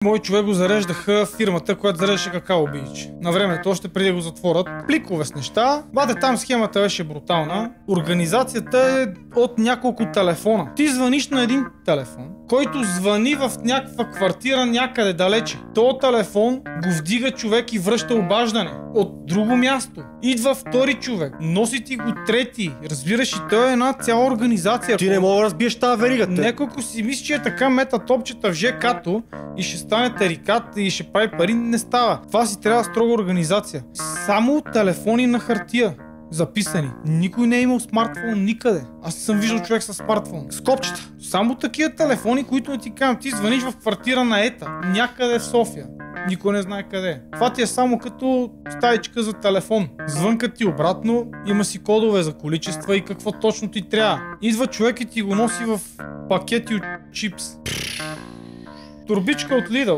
Мой човек го зареждаха в фирмата, която зареждаше Какао Бич. На времето, още преди да го затворят. Пликове с неща. Бате, там схемата беше брутална. Организацията е от няколко телефона. Ти звъниш на един телефон, който звъни в някаква квартира някъде далече. Този телефон го вдига човек и връща обаждане от друго място. Идва втори човек, носи ти го трети. Разбираш, и той е една цяла организация. Ти не мога да разбиеш тази веригата. Неколко си мисли, че е така мета топчета в ЖК-то и ще стане тарикат и ще прави пари, не става. Това си трябва строга организация. Само телефони на хартия записани. Никой не е имал смартфон никъде. Аз съм виждал човек с смартфон. С копчета. Само такива телефони, които ти казвам, ти звъниш в квартира на ета, някъде в София. Никой не знае къде. Това ти е само като стаичка за телефон. Звънка ти обратно, има си кодове за количества и какво точно ти трябва. Идва човек и ти го носи в пакети от чипс. Турбичка от Lidl.